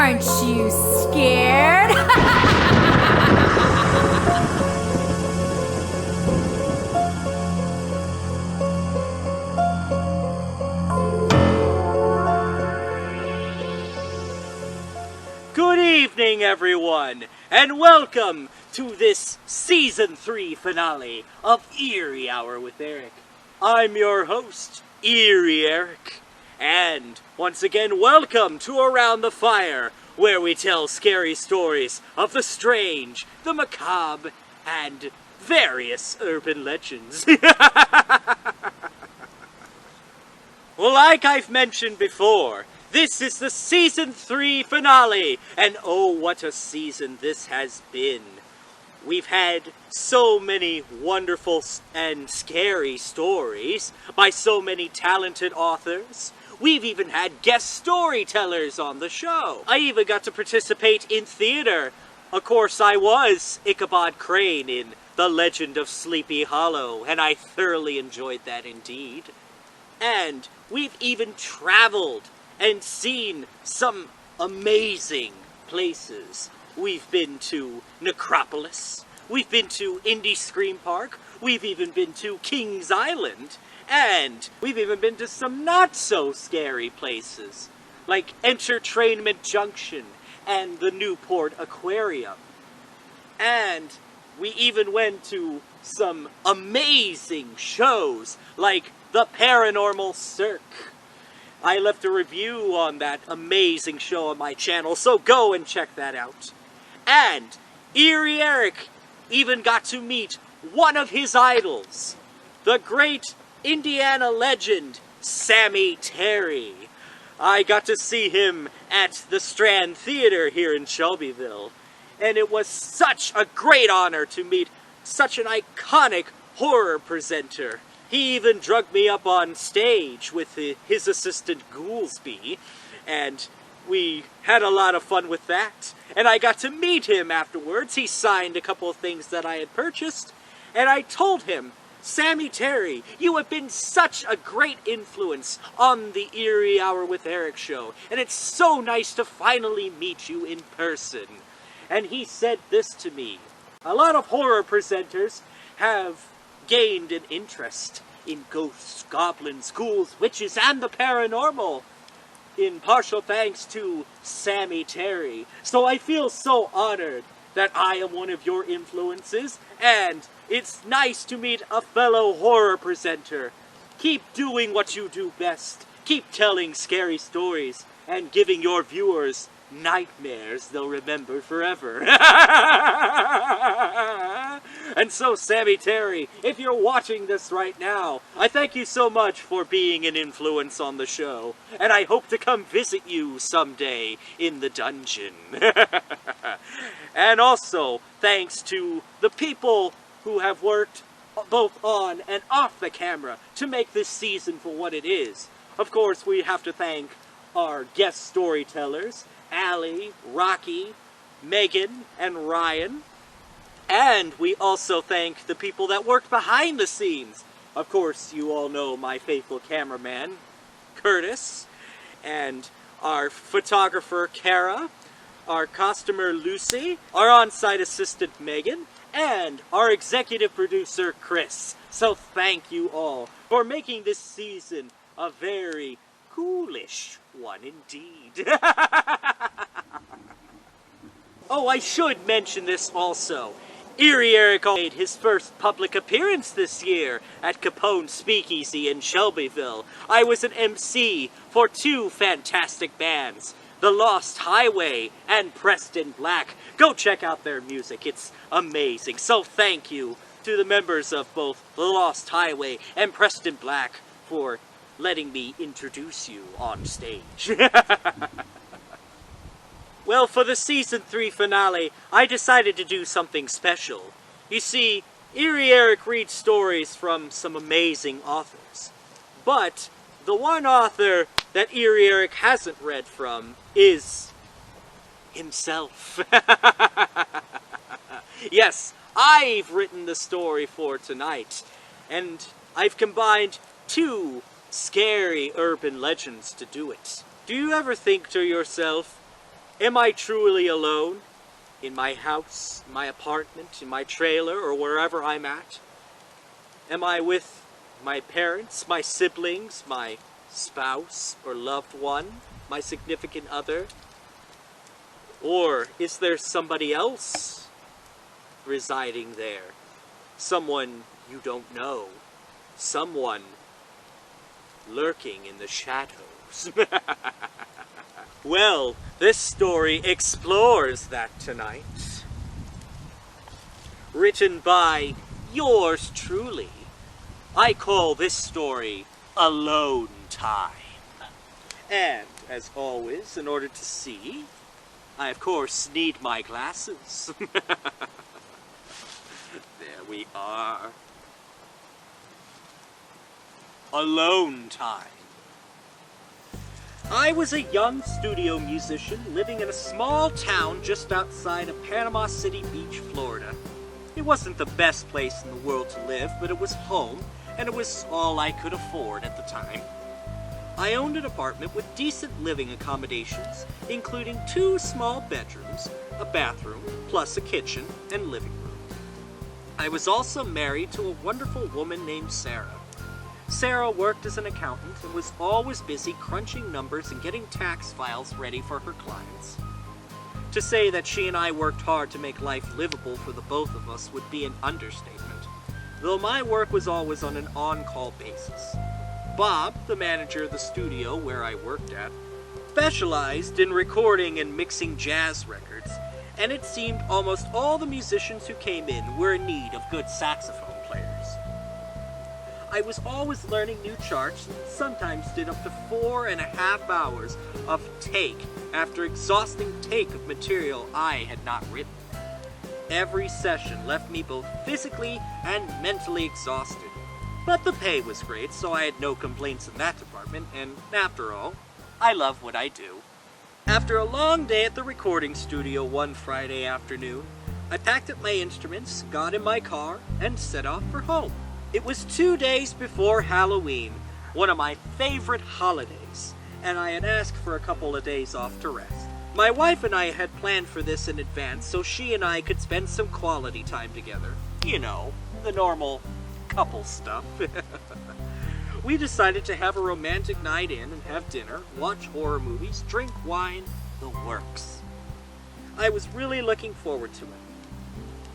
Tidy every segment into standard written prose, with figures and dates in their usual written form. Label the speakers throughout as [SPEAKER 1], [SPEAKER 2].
[SPEAKER 1] Aren't you scared?
[SPEAKER 2] Good evening, everyone, and welcome to this Season 3 finale of Eerie Hour with Erich. I'm your host, Eerie Erich, and once again, welcome to Around the Fire, where we tell scary stories of the strange, the macabre, and various urban legends. Well, like I've mentioned before, this is the Season 3 finale, and oh, what a season this has been. We've had so many wonderful and scary stories by so many talented authors. We've even had guest storytellers on the show. I even got to participate in theater. Of course, I was Ichabod Crane in The Legend of Sleepy Hollow, and I thoroughly enjoyed that indeed. And we've even traveled and seen some amazing places. We've been to Necropolis, we've been to Indie Scream Park, we've even been to Kings Island, and we've even been to some not-so-scary places, like Entertainment Junction and the Newport Aquarium. And we even went to some amazing shows, like the Paranormal Cirque. I left a review on that amazing show on my channel, so go and check that out. And Eerie Erich even got to meet one of his idols, the great Indiana legend, Sammy Terry. I got to see him at the Strand Theater here in Shelbyville, and it was such a great honor to meet such an iconic horror presenter. He even drugged me up on stage with his assistant Goolsby, and we had a lot of fun with that. And I got to meet him afterwards. He signed a couple of things that I had purchased, and I told him, Sammy Terry, you have been such a great influence on the Eerie Hour with Erich show, and it's so nice to finally meet you in person. And he said this to me: a lot of horror presenters have gained an interest in ghosts, goblins, ghouls, witches, and the paranormal, in partial thanks to Sammy Terry. So I feel so honored that I am one of your influences, and it's nice to meet a fellow horror presenter. Keep doing what you do best. Keep telling scary stories and giving your viewers nightmares they'll remember forever. And so, Sammy Terry, if you're watching this right now, I thank you so much for being an influence on the show, and I hope to come visit you someday in the dungeon. And also, thanks to the people who have worked both on and off the camera to make this season for what it is. Of course, we have to thank our guest storytellers, Allie, Rocky, Megan, and Ryan. And we also thank the people that worked behind the scenes. Of course, you all know my faithful cameraman, Curtis, and our photographer, Kara, our costumer, Lucy, our on-site assistant, Megan, and our executive producer, Chris. So thank you all for making this season a very ghoulish one indeed. Oh, I should mention this also. Eerie Erich made his first public appearance this year at Capone Speakeasy in Shelbyville. I was an MC for two fantastic bands, The Lost Highway and Preston Black. Go check out their music, it's amazing. So thank you to the members of both The Lost Highway and Preston Black for letting me introduce you on stage. Well, for the Season 3 finale, I decided to do something special. You see, Eerie Erich reads stories from some amazing authors. But the one author that Eerie Erich hasn't read from is himself. Yes, I've written the story for tonight, and I've combined two scary urban legends to do it. Do you ever think to yourself, Am I truly alone? In my house, in my apartment, in my trailer, or wherever I'm at? Am I with my parents, my siblings, my spouse or loved one, my significant other? Or is there somebody else residing there? Someone you don't know. Someone lurking in the shadows. Well, this story explores that tonight. Written by yours truly. I call this story Alone Time. And, as always, in order to see, I of course need my glasses. There we are. Alone Time. I was a young studio musician living in a small town just outside of Panama City Beach, Florida. It wasn't the best place in the world to live, but it was home, and it was all I could afford at the time. I owned an apartment with decent living accommodations, including 2 small bedrooms, a bathroom, plus a kitchen and living room. I was also married to a wonderful woman named Sarah. Sarah worked as an accountant and was always busy crunching numbers and getting tax files ready for her clients. To say that she and I worked hard to make life livable for the both of us would be an understatement, though my work was always on an on-call basis. Bob, the manager of the studio where I worked at, specialized in recording and mixing jazz records, and it seemed almost all the musicians who came in were in need of good saxophone players. I was always learning new charts and sometimes did up to 4.5 hours of take after exhausting take of material I had not written. Every session left me both physically and mentally exhausted, but the pay was great, so I had no complaints in that department, and after all, I love what I do. After a long day at the recording studio one Friday afternoon, I packed up my instruments, got in my car, and set off for home. It was 2 days before Halloween, one of my favorite holidays, and I had asked for a couple of days off to rest. My wife and I had planned for this in advance so she and I could spend some quality time together. You know, the normal couple stuff. We decided to have a romantic night in and have dinner, watch horror movies, drink wine, the works. I was really looking forward to it.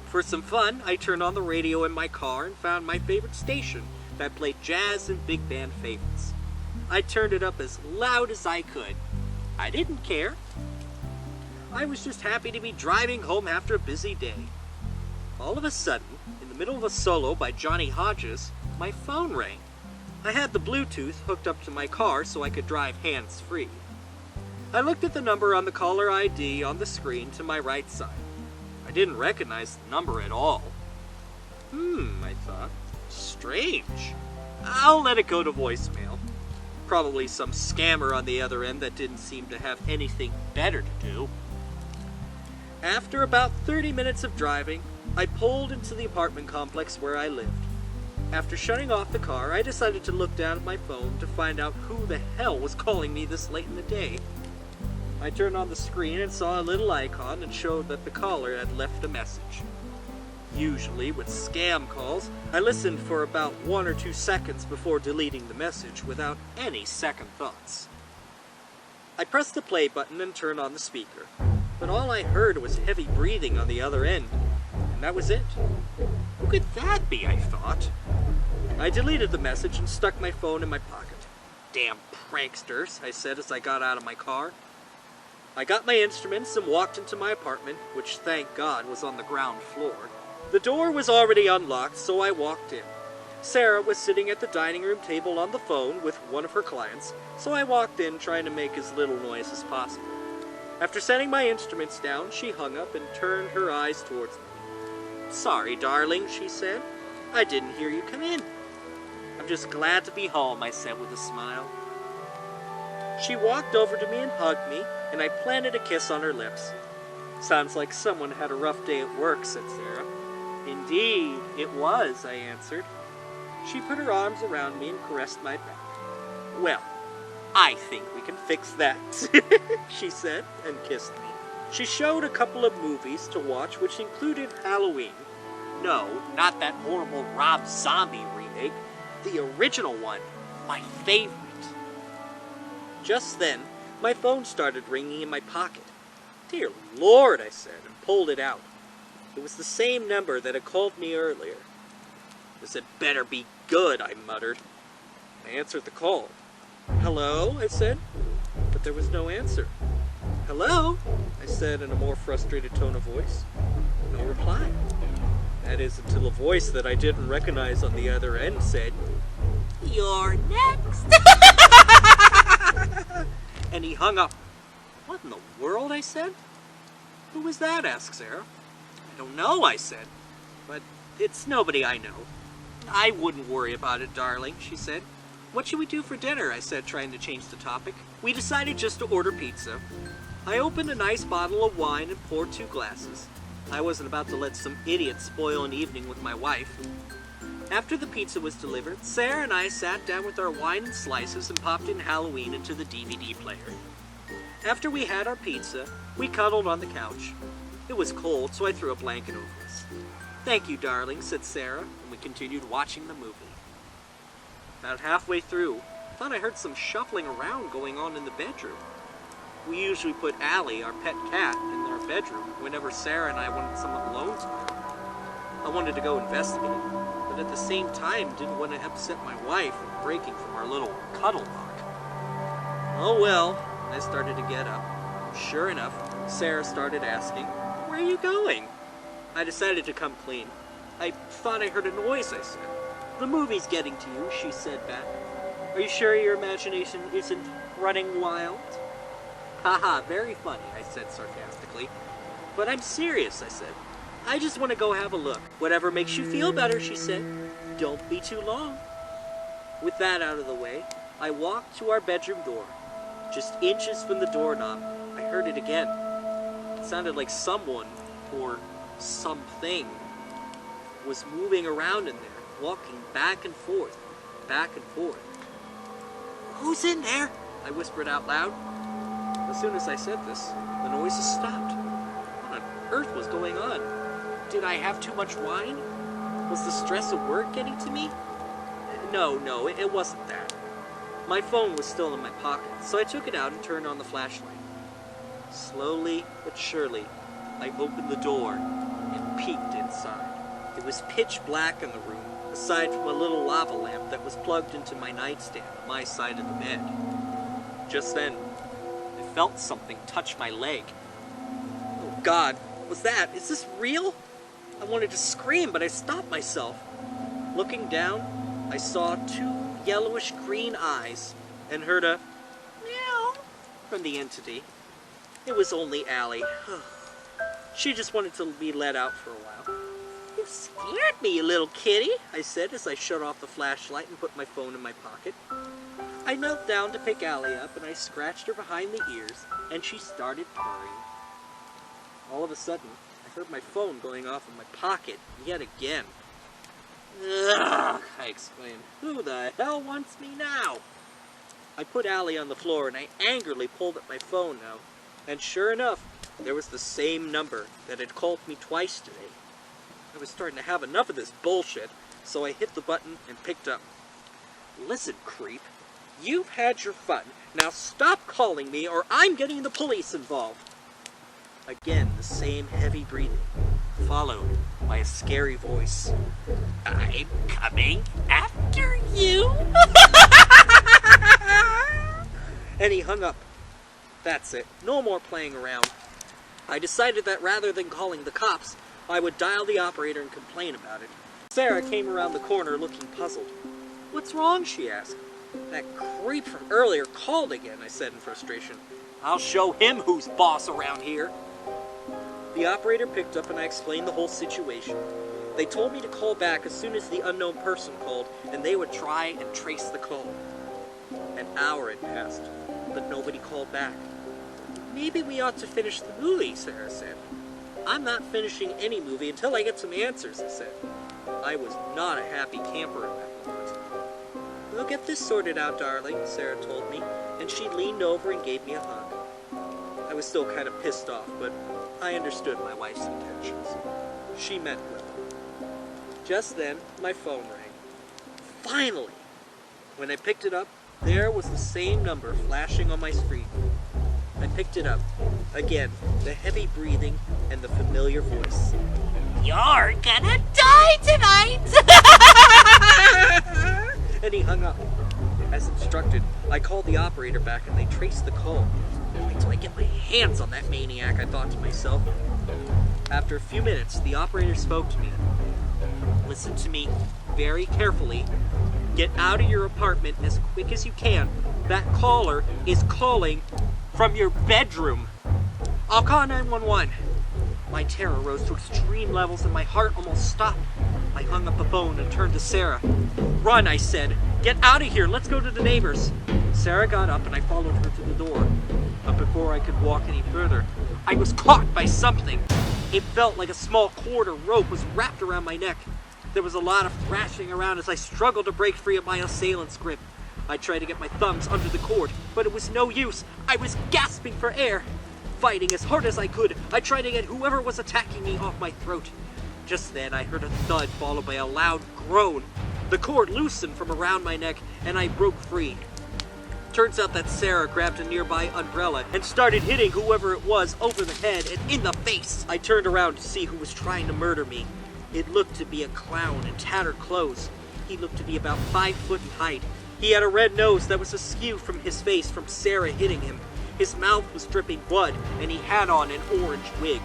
[SPEAKER 2] For some fun, I turned on the radio in my car and found my favorite station that played jazz and big band favorites. I turned it up as loud as I could. I didn't care. I was just happy to be driving home after a busy day. All of a sudden, in the middle of a solo by Johnny Hodges, my phone rang. I had the Bluetooth hooked up to my car so I could drive hands-free. I looked at the number on the caller ID on the screen to my right side. I didn't recognize the number at all. I thought. Strange. I'll let it go to voicemail. Probably some scammer on the other end that didn't seem to have anything better to do. After about 30 minutes of driving, I pulled into the apartment complex where I lived. After shutting off the car, I decided to look down at my phone to find out who the hell was calling me this late in the day. I turned on the screen and saw a little icon that showed that the caller had left a message. Usually, with scam calls, I listened for about 1 or 2 seconds before deleting the message without any second thoughts. I pressed the play button and turned on the speaker, but all I heard was heavy breathing on the other end, and that was it. Who could that be, I thought. I deleted the message and stuck my phone in my pocket. Damn pranksters, I said as I got out of my car. I got my instruments and walked into my apartment, which thank God was on the ground floor. The door was already unlocked, so I walked in. Sarah was sitting at the dining room table on the phone with one of her clients, so I walked in trying to make as little noise as possible. After setting my instruments down, she hung up and turned her eyes towards me. "Sorry, darling," she said. "I didn't hear you come in." "I'm just glad to be home," I said with a smile. She walked over to me and hugged me, and I planted a kiss on her lips. "Sounds like someone had a rough day at work," said Sarah. "Indeed, it was," I answered. She put her arms around me and caressed my back. "Well, I think we can fix that," she said, and kissed me. She showed a couple of movies to watch, which included Halloween. No, not that horrible Rob Zombie remake. The original one. My favorite. Just then, my phone started ringing in my pocket. "Dear Lord," I said, and pulled it out. It was the same number that had called me earlier. "This had better be good," I muttered. I answered the call. "Hello?" I said, but there was no answer. "Hello?" I said in a more frustrated tone of voice. No reply. That is, until a voice that I didn't recognize on the other end said, "You're next." And he hung up. "What in the world?" I said. "Who was that?" asked Sarah. "I don't know," I said, "but it's nobody I know." "I wouldn't worry about it, darling," she said. "What should we do for dinner?" I said, trying to change the topic. We decided just to order pizza. I opened a nice bottle of wine and poured 2 glasses. I wasn't about to let some idiot spoil an evening with my wife. After the pizza was delivered, Sarah and I sat down with our wine and slices and popped in Halloween into the DVD player. After we had our pizza, we cuddled on the couch. It was cold, so I threw a blanket over us. "Thank you, darling," said Sarah, and we continued watching the movie. About halfway through, I thought I heard some shuffling around going on in the bedroom. We usually put Allie, our pet cat, in our bedroom whenever Sarah and I wanted some alone time. I wanted to go investigate, but at the same time didn't want to upset my wife with breaking from our little cuddle lock. Oh well, I started to get up. Sure enough, Sarah started asking, "Where are you going?" I decided to come clean. "I thought I heard a noise," I said. "The movie's getting to you," she said back. "Are you sure your imagination isn't running wild?" "Haha, very funny," I said sarcastically. "But I'm serious," I said. "I just want to go have a look." "Whatever makes you feel better," she said. "Don't be too long." With that out of the way, I walked to our bedroom door. Just inches from the doorknob, I heard it again. It sounded like someone, or something, was moving around in there, walking back and forth, back and forth. "Who's in there?" I whispered out loud. As soon as I said this, the noises stopped. What on earth was going on? Did I have too much wine? Was the stress of work getting to me? No, it wasn't that. My phone was still in my pocket, so I took it out and turned on the flashlight. Slowly but surely, I opened the door and peeked inside. It was pitch black in the room, aside from a little lava lamp that was plugged into my nightstand on my side of the bed. Just then, I felt something touch my leg. Oh God, was that? Is this real? I wanted to scream, but I stopped myself. Looking down, I saw 2 yellowish-green eyes and heard a meow from the entity. It was only Allie. She just wanted to be let out for a while. "You scared me, you little kitty," I said as I shut off the flashlight and put my phone in my pocket. I knelt down to pick Allie up, and I scratched her behind the ears, and she started purring. All of a sudden, I heard my phone going off in my pocket yet again. "Ugh," I exclaimed. "Who the hell wants me now?" I put Allie on the floor, and I angrily pulled at my phone now. And sure enough, there was the same number that had called me twice today. I was starting to have enough of this bullshit, so I hit the button and picked up. "Listen, creep. You've had your fun. Now stop calling me or I'm getting the police involved." Again, the same heavy breathing, followed by a scary voice. "I'm coming after you." And he hung up. That's it. No more playing around. I decided that rather than calling the cops, I would dial the operator and complain about it. Sarah came around the corner looking puzzled. "What's wrong?" she asked. "That creep from earlier called again," I said in frustration. "I'll show him who's boss around here." The operator picked up and I explained the whole situation. They told me to call back as soon as the unknown person called, and they would try and trace the call. An hour had passed, but nobody called back. "Maybe we ought to finish the movie," Sarah said. "I'm not finishing any movie until I get some answers," I said. I was not a happy camper in that moment. "We'll get this sorted out, darling," Sarah told me, and she leaned over and gave me a hug. I was still kind of pissed off, but I understood my wife's intentions. She meant well. Just then, my phone rang. Finally! When I picked it up, there was the same number flashing on my screen. I picked it up. Again, the heavy breathing and the familiar voice.
[SPEAKER 1] You're gonna die tonight!
[SPEAKER 2] And he hung up. As instructed, I called the operator back and they traced the call. Wait till I get my hands on that maniac, I thought to myself. After a few minutes, the operator spoke to me. Listen to me very carefully. Get out of your apartment as quick as you can. That caller is calling from your bedroom. I'll call 911. My terror rose to extreme levels and my heart almost stopped. I hung up the phone and turned to Sarah. Run, I said. Get out of here. Let's go to the neighbors. Sarah got up and I followed her to the door. But before I could walk any further, I was caught by something. It felt like a small cord or rope was wrapped around my neck. There was a lot of thrashing around as I struggled to break free of my assailant's grip. I tried to get my thumbs under the cord, but it was no use. I was gasping for air. Fighting as hard as I could, I tried to get whoever was attacking me off my throat. Just then, I heard a thud followed by a loud groan. The cord loosened from around my neck, and I broke free. Turns out that Sarah grabbed a nearby umbrella and started hitting whoever it was over the head and in the face. I turned around to see who was trying to murder me. It looked to be a clown in tattered clothes. He looked to be about 5 foot in height. He had a red nose that was askew from his face from Sarah hitting him. His mouth was dripping blood, and he had on an orange wig.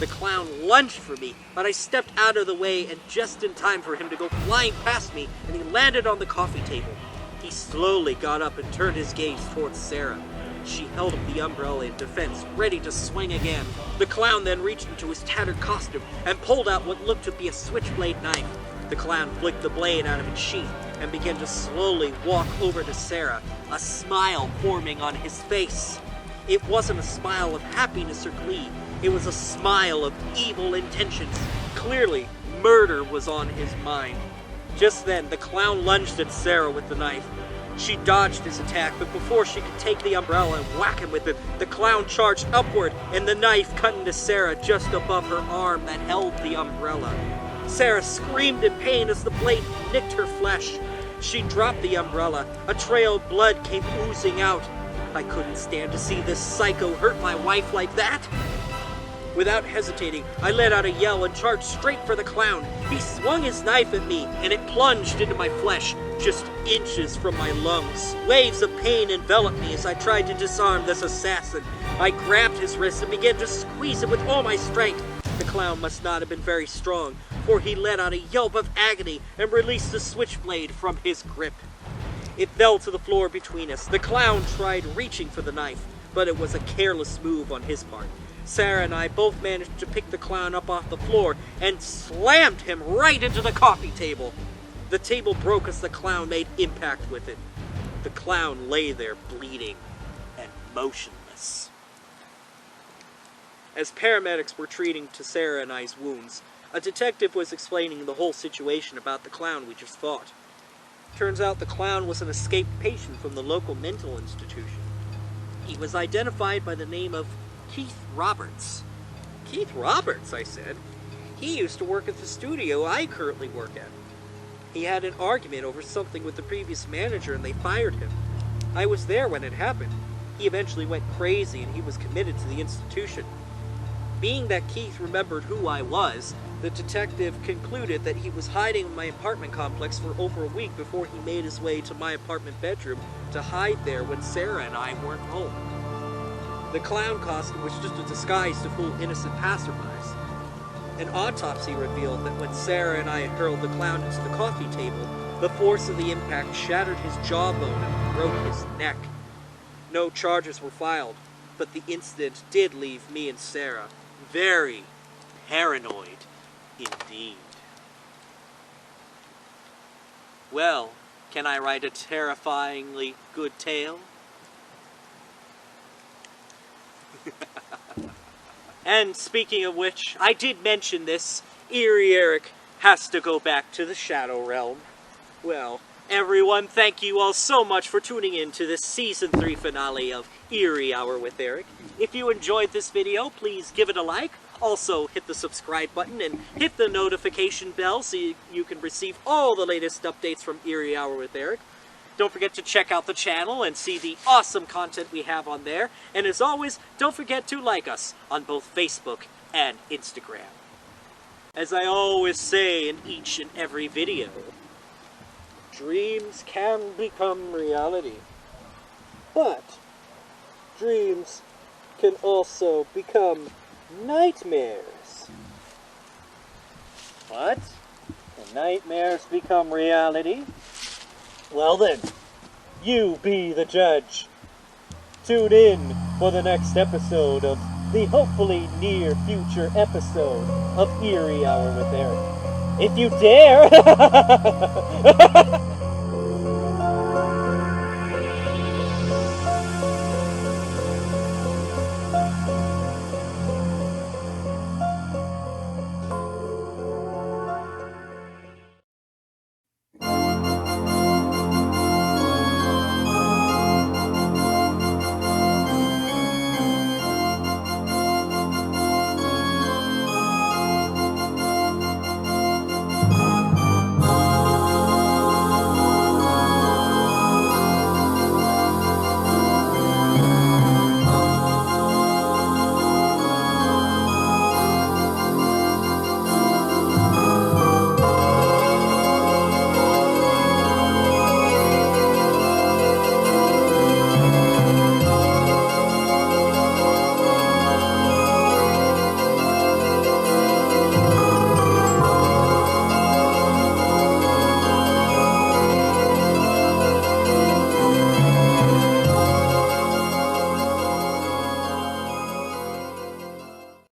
[SPEAKER 2] The clown lunged for me, but I stepped out of the way and just in time for him to go flying past me, and he landed on the coffee table. He slowly got up and turned his gaze towards Sarah. She held up the umbrella in defense, ready to swing again. The clown then reached into his tattered costume and pulled out what looked to be a switchblade knife. The clown flicked the blade out of its sheath and began to slowly walk over to Sarah, a smile forming on his face. It wasn't a smile of happiness or glee. It was a smile of evil intentions. Clearly, murder was on his mind. Just then, the clown lunged at Sarah with the knife. She dodged his attack, but before she could take the umbrella and whack him with it, the clown charged upward, and the knife cut into Sarah just above her arm that held the umbrella. Sarah screamed in pain as the blade nicked her flesh. She dropped the umbrella. A trail of blood came oozing out. I couldn't stand to see this psycho hurt my wife like that. Without hesitating, I let out a yell and charged straight for the clown. He swung his knife at me, and it plunged into my flesh, just inches from my lungs. Waves of pain enveloped me as I tried to disarm this assassin. I grabbed his wrist and began to squeeze it with all my strength. The clown must not have been very strong, for he let out a yelp of agony and released the switchblade from his grip. It fell to the floor between us. The clown tried reaching for the knife, but it was a careless move on his part. Sarah and I both managed to pick the clown up off the floor and slammed him right into the coffee table. The table broke as the clown made impact with it. The clown lay there bleeding and motionless. As paramedics were treating to Sarah and I's wounds, a detective was explaining the whole situation about the clown we just fought. Turns out the clown was an escaped patient from the local mental institution. He was identified by the name of Keith Roberts. Keith Roberts, I said. He used to work at the studio I currently work at. He had an argument over something with the previous manager and they fired him. I was there when it happened. He eventually went crazy and he was committed to the institution. Being that Keith remembered who I was, the detective concluded that he was hiding in my apartment complex for over a week before he made his way to my apartment bedroom to hide there when Sarah and I weren't home. The clown costume was just a disguise to fool innocent passerbys. An autopsy revealed that when Sarah and I hurled the clown into the coffee table, the force of the impact shattered his jawbone and broke his neck. No charges were filed, but the incident did leave me and Sarah very paranoid indeed. Well, can I write a terrifyingly good tale? And speaking of which, I did mention this. Eerie Erich has to go back to the Shadow Realm. Well, Everyone, thank you all so much for tuning in to this Season 3 finale of Eerie Hour with Erich. If you enjoyed this video, please give it a like. Also, hit the subscribe button and hit the notification bell so you can receive all the latest updates from Eerie Hour with Erich. Don't forget to check out the channel and see the awesome content we have on there. And as always, don't forget to like us on both Facebook and Instagram. As I always say in each and every video, dreams can become reality, but dreams can also become nightmares. What? Can nightmares become reality? Well then, you be the judge. Tune in for the next episode of the hopefully near future episode of Eerie Hour with Erich. If you dare!